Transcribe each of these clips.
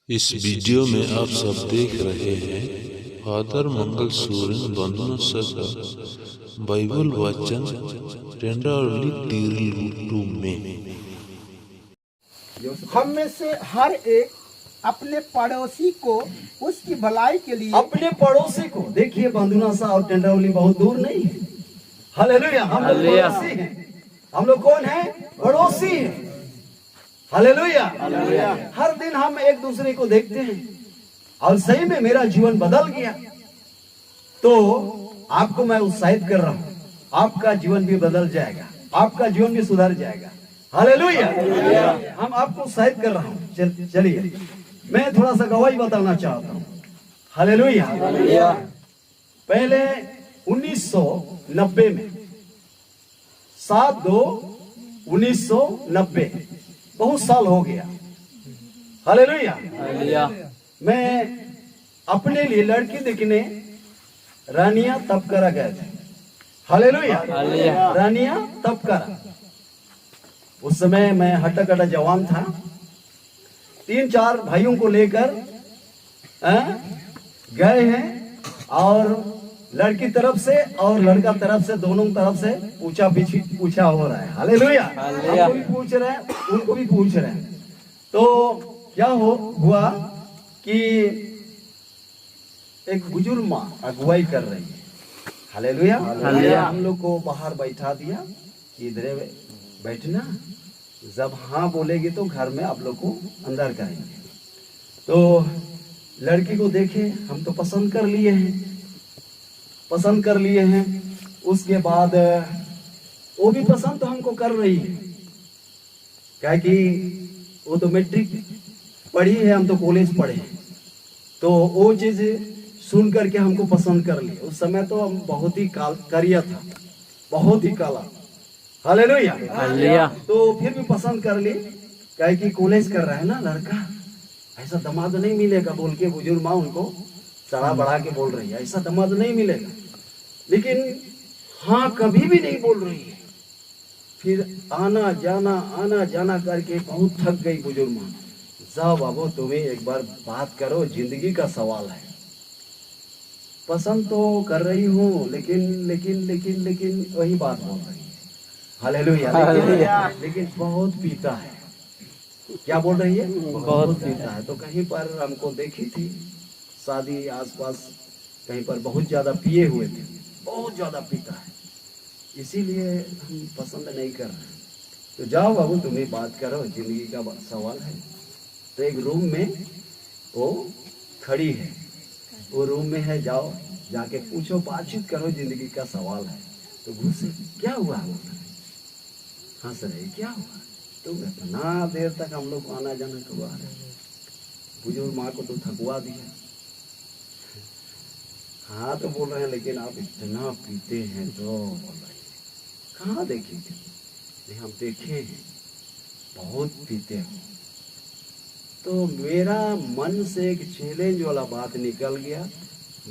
इस वीडियो में आप सब देख रहे हैं फादर मंगल सूरन बंधन सह बाइबल वचन टेंडरली टू में। हम में से हर एक अपने पड़ोसी को उसकी भलाई के लिए अपने पड़ोसी को देखिए, बंधुना सा और टेंडरली बहुत दूर नहीं है। हालेलुया, हम लोग पड़ोसी हैं। हम लोग कौन है? पड़ोसी हैं। हालेलुया। हर दिन हम एक दूसरे को देखते हैं और सही में मेरा जीवन बदल गया। तो आपको मैं उत्साहित कर रहा हूं, आपका जीवन भी बदल जाएगा, आपका जीवन भी सुधर जाएगा। हालेलुया। हम आपको उत्साहित कर रहा हूं। चलिए मैं थोड़ा सा गवाही बताना चाहता हूं। हालेलुया। पहले 1990 में 7/2/1990 बहुत साल हो गया। हालेलुया। मैं अपने लिए लड़की देखने रानिया तपकरा गए थे। हालेलुया। रानिया तपकरा। उस समय मैं हट्टा कट्टा जवान था। 3-4 भाइयों को लेकर गए हैं और लड़की तरफ से और लड़का तरफ से, दोनों तरफ से पूछा हो रहा है। हालेलुया। हमको भी पूछ रहे हैं, उनको भी पूछ रहे हैं। तो क्या हुआ कि एक बुजुर्ग माँ अगुवाई कर रही है। हालेलुया। हम लोग को बाहर बैठा दिया कि इधर बैठना, जब हाँ बोलेगी तो घर में आप लोग को अंदर करेंगे। तो लड़की को देखे, हम तो पसंद कर लिए हैं। उसके बाद वो भी पसंद तो हमको कर रही है, क्या कि वो तो मैट्रिक पढ़ी है, हम तो कॉलेज पढ़े हैं। तो वो चीज सुन करके हमको पसंद कर लिया। उस समय तो हम बहुत ही करिया था, बहुत ही काला। हालेलुया। तो फिर भी पसंद कर ली, क्या कि कॉलेज कर रहा है ना लड़का, ऐसा दामाद नहीं मिलेगा बोल के बुजुर्ग माँ उनको चढ़ा बढ़ा के बोल रही है, ऐसा दामाद नहीं मिलेगा। लेकिन हाँ कभी भी नहीं बोल रही है। फिर आना जाना करके बहुत थक गई बुजुर्ग माँ। जाओ बाबू, तुम्हें एक बार बात करो, जिंदगी का सवाल है। पसंद तो कर रही हूँ लेकिन वही बात बोल रही है। हालेलुया। लेकिन बहुत पीता है। क्या बोल रही है? बहुत पीता है। तो कहीं पर हमको देखी थी शादी आसपास, कहीं पर बहुत ज्यादा पिए हुए थे, बहुत ज्यादा पीता है, इसीलिए हम पसंद नहीं कर रहे। तो जाओ बाबू, तुम्हें बात करो, जिंदगी का सवाल है। तो एक रूम में वो खड़ी है, वो रूम में है, जाओ जाके पूछो, बातचीत करो, जिंदगी का सवाल है। तो घुसे, क्या हुआ? हंस रहे, क्या हुआ? तो इतना देर तक हम लोग आना जाना करवा रहे, बुजुर्ग माँ को तो थकवा दिया। हाँ तो बोल रहे हैं, लेकिन आप इतना पीते हैं तो बोल रहे हैं। कहाँ देखेंगे? नहीं, हम देखे हैं, बहुत पीते हो। तो मेरा मन से एक चैलेंज वाला बात निकल गया,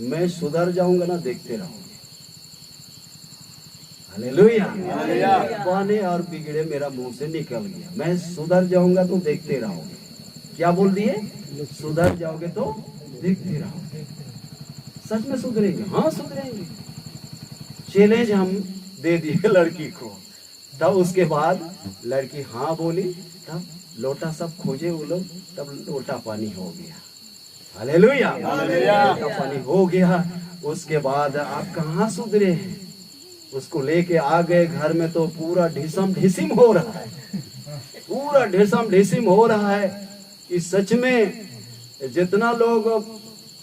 मैं सुधर जाऊंगा ना, देखते रहोगे। हालेलुया। बने और बिगड़े मेरा मुंह से निकल गया, मैं सुधर जाऊंगा तो देखते रहोगे। क्या बोल दिए? सुधर जाओगे तो देखते रहोगे। सच में सुधरेंगे? हाँ सुधरेंगे। चैलेंज हम दे दिए लड़की को। तब उसके बाद लड़की हाँ बोली, तब लोटा सब खोजे वो लोग, तब लोटा पानी हो गया। हालेलुया। लोटा पानी हो गया। उसके बाद आप कहाँ सुधरे हैं? उसको लेके आ गए घर में, तो पूरा ढिसम ढिसिम हो रहा है, पूरा ढिसम ढिसिम हो रहा है कि सच में जितना लोग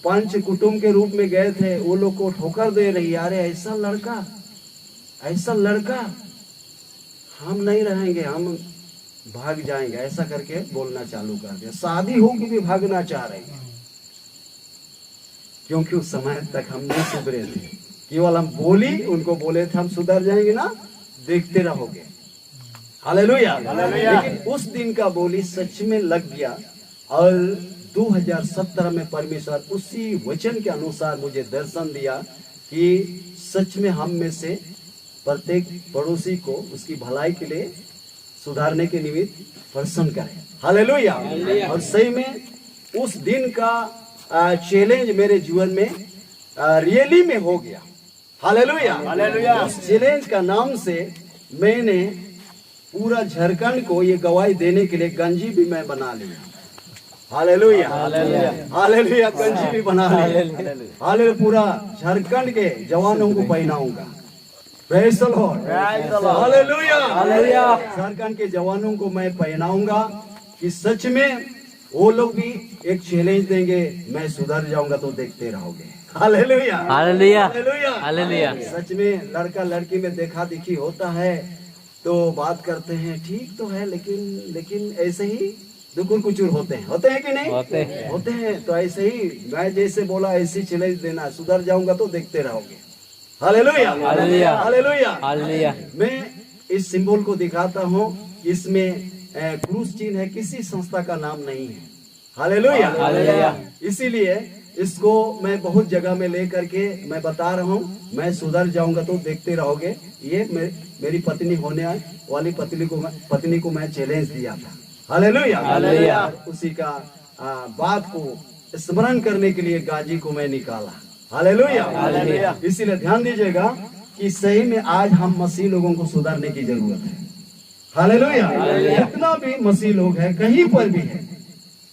पंच कुटुंब के रूप में गए थे, वो लोग को ठोकर दे रही। अरे ऐसा लड़का हम नहीं रहेंगे, हम भाग जाएंगे, ऐसा करके बोलना चालू कर दिया। शादी होगी भी भागना चाह रही है, क्योंकि उस समय तक हम नहीं सुधरे थे। केवल हम उनको बोले थे हम सुधर जाएंगे ना, देखते रहोगे। हालेलुया। लेकिन उस दिन का बोली सच में लग गया। और 2017 में परमेश्वर उसी वचन के अनुसार मुझे दर्शन दिया कि सच में हम में से प्रत्येक पड़ोसी को उसकी भलाई के लिए सुधारने के निमित्त प्रसन्न करें। हालेलुया। और सही में उस दिन का चैलेंज मेरे जीवन में रियली में हो गया। Hallelujah, hallelujah. उस चैलेंज का नाम से मैंने पूरा झारखंड को ये गवाही देने के लिए गंजी भी मैं बना लिया। Hallelujah, hallelujah, hallelujah. गंजी भी बना लिया। हालेलुया। पूरा झारखंड के जवानों को पहनाऊंगा। Praise the lord, hallelujah, hallelujah. Jharkhand के जवानों को मैं पहनाऊंगा कि सच में वो लोग भी एक चैलेंज देंगे, मैं सुधर जाऊंगा तो देखते रहोगे। Hallelujah, hallelujah, hallelujah. सच में लड़का लड़की में देखा देखी होता है तो बात करते हैं, ठीक तो है, लेकिन ऐसे ही दुकुर कुचुर होते हैं कि नहीं? होते हैं। तो ऐसे ही मैं जैसे बोला ऐसी चैलेंज देना, सुधर जाऊंगा तो देखते रहोगे। Hallelujah, hallelujah, hallelujah, hallelujah. मैं इस सिंबल को दिखाता हूँ, इसमें क्रूस चिन्ह है, किसी संस्था का नाम नहीं है। Hallelujah, hallelujah. इसीलिए इसको मैं बहुत जगह में ले करके मैं बता रहा हूँ, मैं सुधर जाऊंगा तो देखते रहोगे। ये मेरी पत्नी होने वाली पत्नी को मैं चैलेंज दिया था। Hallelujah, hallelujah. उसी का बात को स्मरण करने के लिए गाजी को मैं निकाला। Hallelujah, hallelujah. इसीलिए ध्यान दीजिएगा कि सही में आज हम मसीह लोगों को सुधारने की जरूरत है। हालेलुया, जितना भी मसीह लोग है कहीं पर भी है,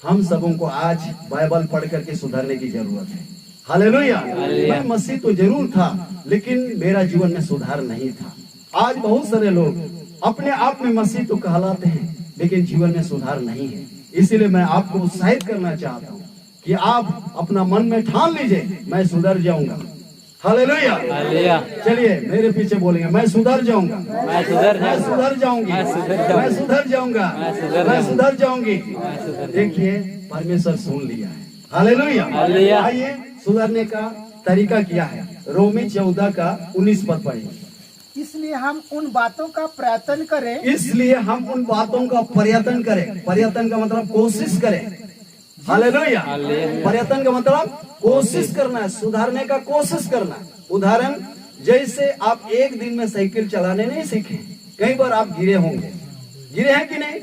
हम सबों को आज बाइबल पढ़ करके सुधारने की जरूरत है। हालेलुया। मैं मसीह तो जरूर था, लेकिन मेरा जीवन में सुधार नहीं था। आज बहुत सारे लोग अपने आप में मसीह तो कहलाते हैं, लेकिन जीवन में सुधार नहीं है। इसीलिए मैं आपको उत्साहित करना चाहता हूँ कि आप अपना मन में ठान लीजिए, मैं सुधर जाऊंगा। Hallelujah, hallelujah. चलिए मेरे पीछे बोलेंगे, मैं सुधर जाऊंगा, मैं सुधर जाऊंगी, मैं सुधर जाऊंगा, मैं सुधर जाऊंगी। देखिए परमेश्वर सुन लिया है। Hallelujah, hallelujah. आइए सुधरने का तरीका क्या है, रोमी 14 का 19 पद पढ़िए। इसलिए हम उन बातों का प्रयत्न करें, इसलिए हम उन बातों का प्रयत्न करें। प्रयत्न का मतलब कोशिश करें। हालेलुया। प्रयत्न का मतलब कोशिश करना है, सुधारने का कोशिश करना। उदाहरण, जैसे आप एक दिन में साइकिल चलाने नहीं सीखे, कई बार आप गिरे होंगे। गिरे हैं कि नहीं?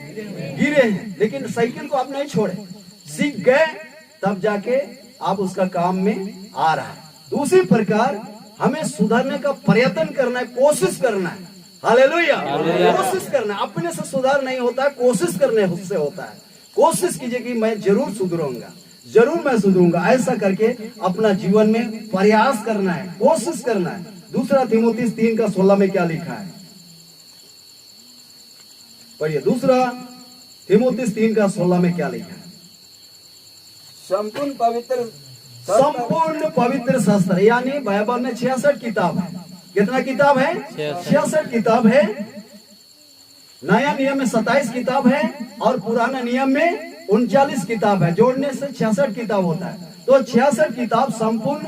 गिरे हैं, लेकिन साइकिल को आप नहीं छोड़े, सीख गए, तब जाके आप उसका काम में आ रहा है। तो उसी प्रकार हमें सुधारने का प्रयत्न करना है, कोशिश करना है। हालेलुया, कोशिश करना है। अपने से सुधार नहीं होता है, कोशिश करने से होता है। कोशिश कीजिए कि मैं जरूर सुधरूंगा, जरूर मैं सुधरूंगा। ऐसा करके अपना जीवन में प्रयास करना है, कोशिश करना है। दूसरा तीमुथियुस 3 का 16 में क्या लिखा है, पढ़िए। दूसरा तीमुथियुस 3 का 16 में क्या लिखा है? संपूर्ण पवित्र शास्त्र, यानी बाइबल में 66 किताब है। कितना किताब है? 66 किताब है। नया नियम में 27 किताब है और पुराना नियम में 39 किताब है। जोड़ने से 66 किताब होता है। तो 66 किताब संपूर्ण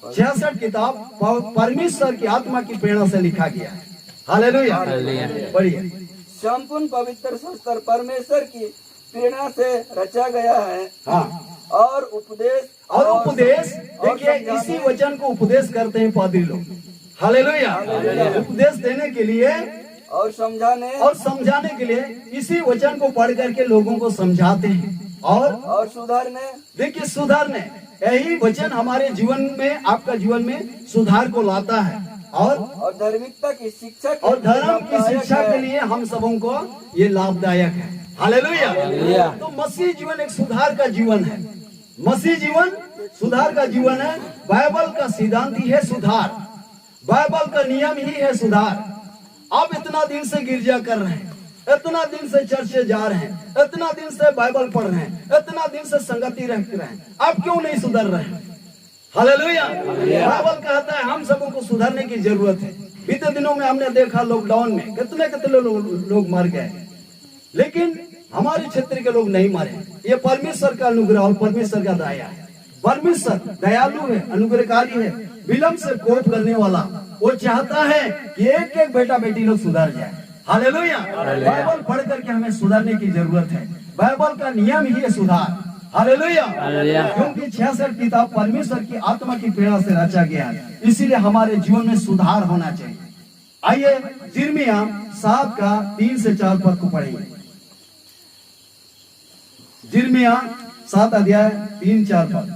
66 किताब परमेश्वर की आत्मा की प्रेरणा से लिखा गया है। हालेलुया, पढ़िए। संपूर्ण पवित्र शास्त्र परमेश्वर की प्रेरणा से रचा गया है। हाँ, और उपदेश देखिए, इसी वचन को उपदेश करते हैं पादरी लोग। हालेलुया। उपदेश देने के लिए और समझाने के लिए इसी वचन को पढ़ करके लोगों को समझाते हैं और सुधारने। देखिए, सुधारने, यही वचन हमारे जीवन में, आपका जीवन में सुधार को लाता है। और धार्मिकता की शिक्षा और धर्म की शिक्षा के लिए हम सबों को ये लाभदायक है। हालेलुया। तो मसीह जीवन एक सुधार का जीवन है। मसीह जीवन सुधार का जीवन है। बाइबल का सिद्धांत ही है सुधार, बाइबल का नियम ही है सुधार। आप इतना दिन से गिरजा कर रहे हैं, इतना दिन से चर्चे जा रहे हैं, इतना दिन से बाइबल पढ़ रहे हैं, इतना दिन से संगति रख रहे हैं, आप क्यों नहीं सुधर रहे हैं? हालेलुया। बाइबल कहता है हम सबों को सुधरने की जरूरत है। बीते दिनों में हमने देखा लॉकडाउन में कितने लोग मर गए, लेकिन हमारे क्षेत्र के लोग नहीं मरे। ये परमेश्वर का अनुग्रह और परमेश्वर का दया है। परमेश्वर दयालु है, अनुग्रहकारी है, विलंब से कोप करने वाला। वो चाहता है कि एक एक बेटा बेटी लोग सुधर जाए। हालेलुया। बाइबल पढ़ करके हमें सुधरने की जरूरत है। बाइबल का नियम ही है सुधार। हालेलुया। क्योंकि 66 किताब परमेश्वर की आत्मा की प्रेरणा से रचा गया है, इसीलिए हमारे जीवन में सुधार होना चाहिए। आइए यिर्मयाह 7 का 3 से 4 पद को पढ़ेंगे। यिर्मयाह 7 अध्याय 3-4 पद।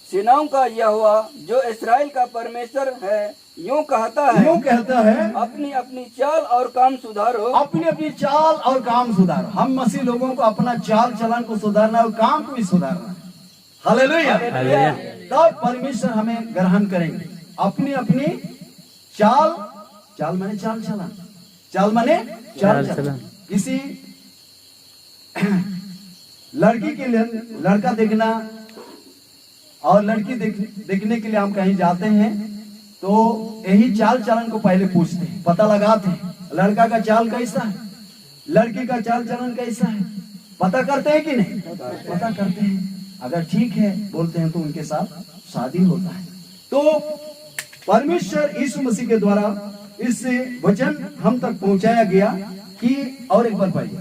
सेनाओं का यहोवा जो इस्राएल का परमेश्वर है यूं कहता है अपनी अपनी चाल और काम सुधारो। अपनी अपनी चाल और काम सुधारो। हम मसीह लोगों को अपना चाल चलन को सुधारना और काम को भी सुधारना है। हालेलुया। तब परमेश्वर हमें ग्रहण करेंगे। अपनी अपनी चाल माने चाल चलन, चाल माने चाल चलन। किसी लड़की के लिए लड़का देखना और लड़की देखने के लिए हम कहीं जाते हैं तो यही चाल चलन को पहले पूछते हैं, पता लगाते हैं लड़का का चाल कैसा है, लड़की का चाल चलन कैसा है, पता करते हैं कि नहीं? पता करते हैं। अगर ठीक है बोलते हैं तो उनके साथ शादी होता है। तो परमेश्वर यीशु मसीह के द्वारा इस वचन हम तक पहुंचाया गया कि, और एक बार पढ़िए।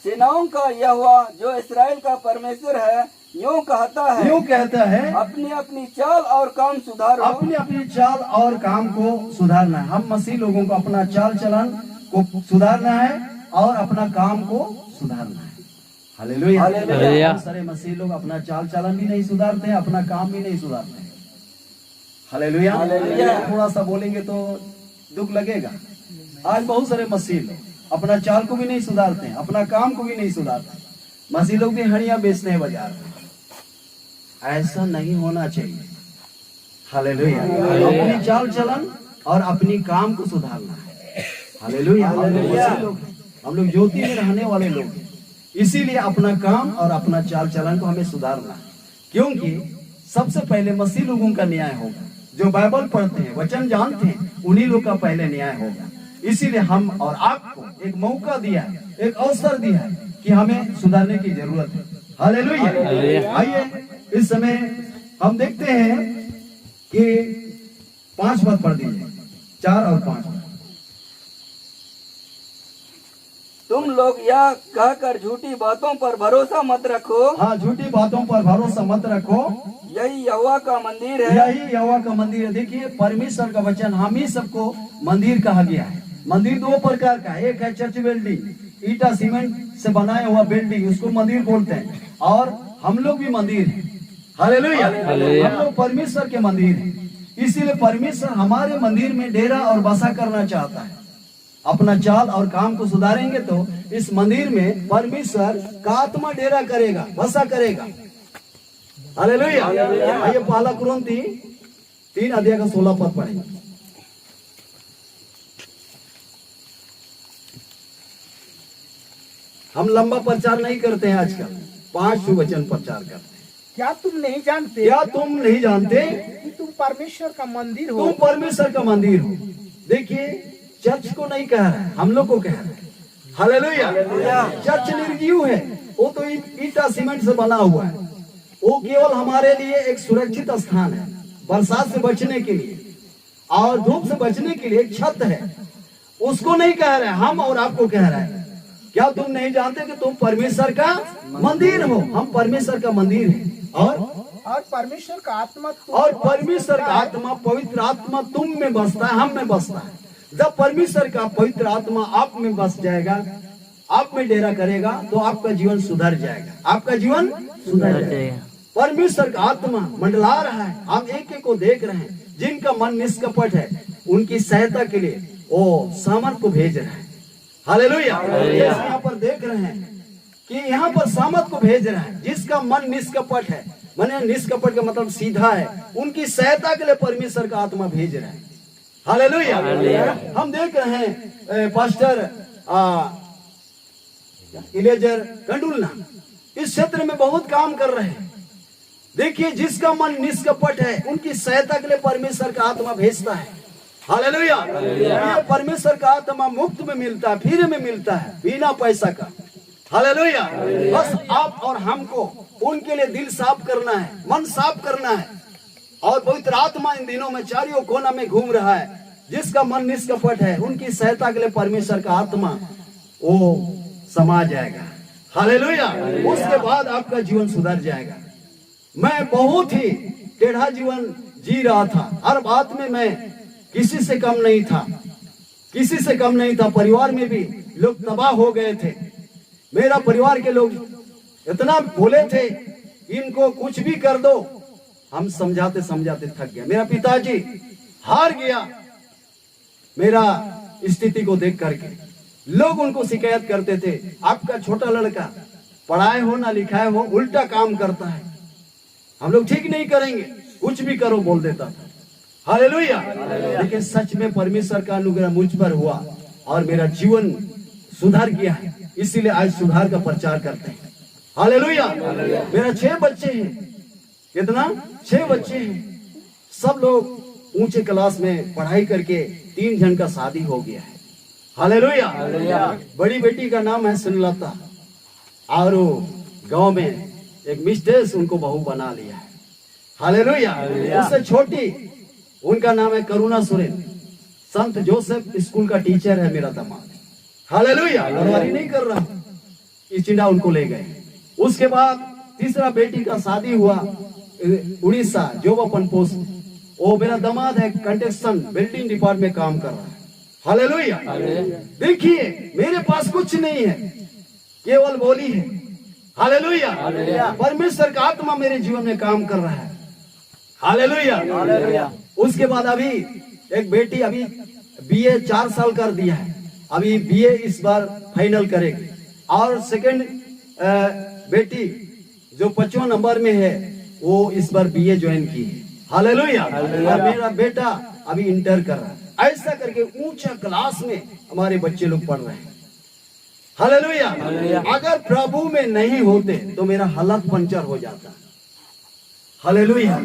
सेनाओं का यहोवा जो इस्राएल का परमेश्वर है यूं कहता है अपनी अपनी चाल और काम सुधारो। अपनी अपनी चाल और काम को सुधारना है। हम मसीह लोगों को अपना चाल चलन को सुधारना है और अपना काम को सुधारना है। हालेलुया। बहुत सारे मसीह लोग अपना चाल चलन भी नहीं सुधारते हैं, अपना काम भी नहीं सुधारते हैं। हालेलुया। थोड़ा सा बोलेंगे तो दुख लगेगा। आज बहुत सारे मसीह लोग अपना चाल को भी नहीं सुधारते हैं, अपना काम को भी नहीं सुधारते। मसीह लोग भी हड़ियां बेचते हैं बाजार में। ऐसा नहीं होना चाहिए। हालेलुया। अपनी चाल चलन और अपनी काम को सुधारना है। हालेलुया। हम लोग ज्योति में रहने वाले लोग हैं, इसीलिए अपना काम और अपना चाल चलन को हमें सुधारना है। क्योंकि सबसे पहले मसीह लोगों का न्याय होगा। जो बाइबल पढ़ते हैं, वचन जानते हैं, उन्हीं लोग का पहले न्याय होगा। इसीलिए हम और आपको एक मौका दिया है, एक अवसर दिया है कि हमें सुधारने की जरूरत है। हालेलुया। आइए इस समय हम देखते हैं कि 5 पद पढ़ दीजिए, 4 और 5। तुम लोग यह कहकर झूठी बातों पर भरोसा मत रखो। हाँ, झूठी बातों पर भरोसा मत रखो। यही यहोवा का मंदिर है। यही यहोवा का मंदिर है। देखिए परमेश्वर का वचन हम ही सबको मंदिर कहा गया है। मंदिर 2 प्रकार का है। एक है चर्च बिल्डिंग, ईटा सीमेंट से बनाया हुआ बिल्डिंग, उसको मंदिर बोलते हैं। और हम लोग भी मंदिर हैं। हालेलुया। हम लोग परमेश्वर के मंदिर हैं। इसीलिए परमेश्वर हमारे मंदिर में डेरा और बसा करना चाहता है। अपना चाल और काम को सुधारेंगे तो इस मंदिर में परमेश्वर का आत्मा डेरा करेगा, बसा करेगा। हालेलुया। आइए पहला कुरिन्थी 3 अध्याय का 16 पद पढ़ेंगे। हम लंबा प्रचार नहीं करते हैं आजकल, 5 वचन प्रचार करते हैं। क्या तुम नहीं जानते? क्या तुम नहीं जानते कि तुम परमेश्वर का मंदिर हो? तुम परमेश्वर का मंदिर हो। देखिए चर्च को नहीं कह रहा है, हम लोग को कह रहा है। हालेलुया। चर्च निर्जीव है, वो तो ईटा सीमेंट से बना हुआ है। वो केवल हमारे लिए एक सुरक्षित स्थान है, बरसात से बचने के लिए और धूप से बचने के लिए एक छत है। उसको नहीं कह रहे, हम और आपको कह रहा है। क्या तुम नहीं जानते कि तुम परमेश्वर का मंदिर हो? हम परमेश्वर का मंदिर है। और परमेश्वर का आत्मा परमेश्वर का आत्मा, पवित्र आत्मा तुम में बसता है, हम में बसता है। जब परमेश्वर का पवित्र आत्मा आप में बस जाएगा, आप में डेरा करेगा, तो आपका जीवन सुधर जाएगा। आपका जीवन सुधर जाएगा। परमेश्वर का आत्मा मंडला रहा है। हम एक एक को देख रहे हैं। जिनका मन निष्कपट है उनकी सहायता के लिए वो सामर्थ को भेज रहा है। हालेलुया। यहाँ पर देख रहे हैं कि यहाँ पर सामर्थ को भेज रहा है। जिसका मन निष्कपट है, माने निष्कपट का मतलब सीधा है, उनकी सहायता के लिए परमेश्वर का आत्मा भेज रहा है। हालेलुया। हम देख रहे हैं पास्टर इलेजर कंडुलना इस क्षेत्र में बहुत काम कर रहे हैं। देखिए जिसका मन निष्कपट है उनकी सहायता के लिए परमेश्वर का आत्मा भेजता है। हालेलुया। परमेश्वर का आत्मा मुफ्त में मिलता है, फ्री में मिलता है, बिना पैसा का। हालेलुया। बस आप और हमको उनके लिए दिल साफ करना है, मन साफ करना है। और पवित्र आत्मा इन दिनों में चारों कोना में घूम रहा है। जिसका मन निष्कपट है उनकी सहायता के लिए परमेश्वर का आत्मा वो समा जाएगा। हालेलुया। उसके बाद आपका जीवन सुधर जाएगा। मैं बहुत ही टेढ़ा जीवन जी रहा था, हर बात में मैं किसी से कम नहीं था। किसी से कम नहीं था। परिवार में भी लोग तबाह हो गए थे। मेरा परिवार के लोग इतना बोले थे, इनको कुछ भी कर दो। हम समझाते समझाते थक गया। मेरा पिताजी हार गया मेरा स्थिति को देख करके। लोग उनको शिकायत करते थे, आपका छोटा लड़का पढ़ाए हो ना लिखाए हो, उल्टा काम करता है, हम लोग ठीक नहीं करेंगे, कुछ भी करो बोल देता था। हालेलुया। लेकिन सच में परमेश्वर का अनुग्रह मुझ पर हुआ और मेरा जीवन सुधार गया है, इसीलिए आज सुधार का प्रचार करते हैं। हालेलुया। मेरा 6 बच्चे हैं। कितना? 6 बच्चे हैं। सब लोग ऊंचे क्लास में पढ़ाई करके 3 जन का शादी हो गया है। हालेलुया। बड़ी बेटी का नाम है सुनलता और गांव में एक मिस्टेस उनको बहू बना लिया है। हालेलुया। उससे छोटी उनका नाम है करुणा सुरेन, संत जोसेफ स्कूल का टीचर है मेरा दामाद। हालेलुया। गड़बड़ी नहीं कर रहा, चिंडा उनको ले गए। उसके बाद तीसरा बेटी का शादी हुआ उड़ीसा जोबापन पोस्ट, वो मेरा दामाद है, कंस्ट्रक्शन बिल्डिंग डिपार्टमेंट में काम कर रहा है। हालेलुया। देखिए मेरे पास कुछ नहीं है, केवल बोली है। हालेलुया। परमेश्वर का आत्मा मेरे जीवन में काम कर रहा है। हालेलुया। उसके बाद अभी एक बेटी अभी बीए 4 साल कर दिया है, अभी बीए इस बार फाइनल करेगी। और सेकंड बेटी जो 5वां नंबर में है वो इस बार बीए ज्वाइन की है। हालेलुया। और मेरा बेटा अभी इंटर कर रहा है। ऐसा करके ऊंचा क्लास में हमारे बच्चे लोग पढ़ रहे हैं। हालेलुया। अगर प्रभु में नहीं होते तो मेरा हालत पंचर हो जाता। हालेलुया।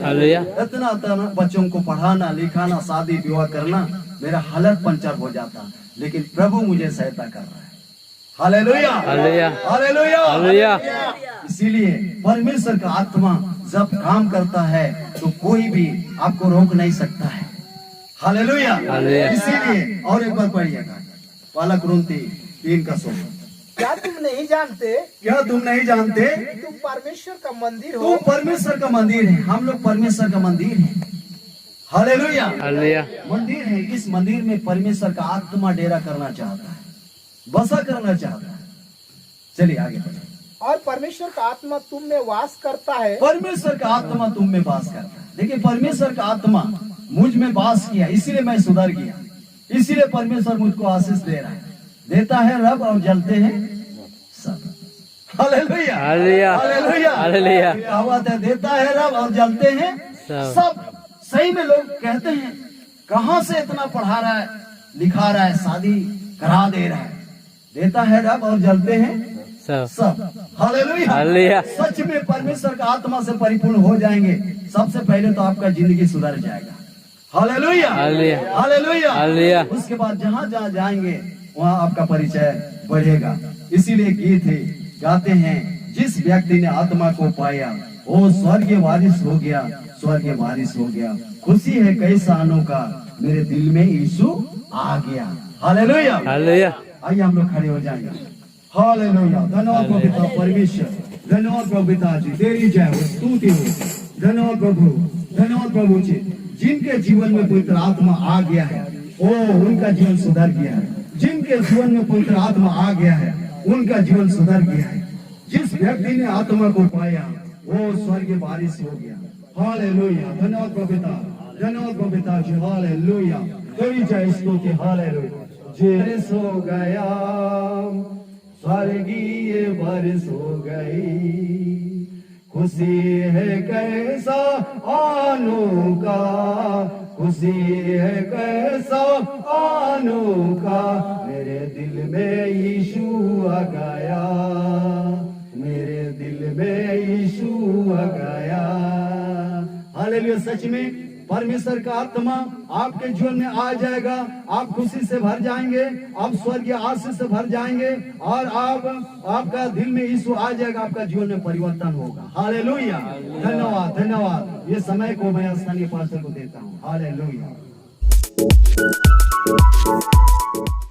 इतना बच्चों को पढ़ाना लिखाना शादी विवाह करना, मेरा हालत पंचर हो जाता, लेकिन प्रभु मुझे सहायता कर रहा है। हालेलुया। हालेलुया। इसीलिए परमेश्वर का आत्मा जब काम करता है तो कोई भी आपको रोक नहीं सकता है। हालेलुया। इसीलिए और एक बार पढ़िएगा, पहला कुरिन्थी 3:16। क्या तुम नहीं जानते? क्या तुम नहीं जानते? तुम परमेश्वर का मंदिर हो। तुम परमेश्वर का मंदिर है। हम लोग परमेश्वर का मंदिर है। हालेलुया। मंदिर है। इस मंदिर में परमेश्वर का आत्मा डेरा करना चाहता है, बसा करना चाहता है। चलिए आगे बढ़े। और परमेश्वर का आत्मा तुम में वास करता है। परमेश्वर का आत्मा तुम में वास करता है। देखिए परमेश्वर का आत्मा मुझ में वास किया, इसीलिए मैं सुधर गया, इसीलिए परमेश्वर मुझको आशीष दे रहा है। देता है रब और जलते हैं सब। हालेलुया। हालेलुया। क्या बात है, देता है रब और जलते हैं सब। सही में लोग कहते हैं कहां से इतना पढ़ा रहा है, लिखा रहा है, शादी करा दे रहा है। देता है रब और जलते हैं सब। हालेलुया। सच में परमेश्वर का आत्मा से परिपूर्ण हो जाएंगे, सबसे पहले तो आपका जिंदगी सुधर जाएगा। हालेलुया। हालेलुया। उसके बाद जहाँ जहाँ जाएंगे वहाँ आपका परिचय बढ़ेगा। इसीलिए गीत है, गाते हैं, जिस व्यक्ति ने आत्मा को पाया वो स्वर्गीय वारिस हो गया, स्वर्गीय वारिस हो गया। खुशी है कई सालों का, मेरे दिल में यीशु आ गया। हालेलुया। आइए हम लोग खड़े हो जाएंगे। हालेलुया। धन्यवाद प्रभु पिता परमेश्वर, धन्यवाद प्रभु पिताजी, तेरी जय हो, स्तुति हो। धन्यवाद प्रभु, धन्यवाद प्रभु जी, जिनके जीवन में पवित्र आत्मा आ गया है ओ उनका जीवन सुधर गया है। जिनके जीवन में पवित्र आत्मा आ गया है उनका जीवन सुधर गया है। जिस व्यक्ति ने आत्मा को पाया वो स्वर्गीय वारिस हो गया। हालेलुया। धन्यवाद प्रभु पिता, धन्यवाद प्रभु पिताजी। हालेलुया। तेरी जय स्तुति। हालेलुया। वारिस हो गया, स्वर्गीय वारिस हो गई। खुशी है कैसा अनोखा, खुशी है कैसा अनोखा, मेरे दिल में यीशु आ गया, मेरे दिल में यीशु आ गया। हालेलुया। सच में परमेश्वर का आत्मा आपके जीवन में आ जाएगा, आप खुशी से भर जाएंगे, आप स्वर्गीय आशीष से भर जाएंगे और आपका दिल में यीशु आ जाएगा, आपका जीवन में परिवर्तन होगा। हालेलुया। धन्यवाद, धन्यवाद। ये समय को मैं स्थानीय पास्टर को देता हूँ। हालेलुया।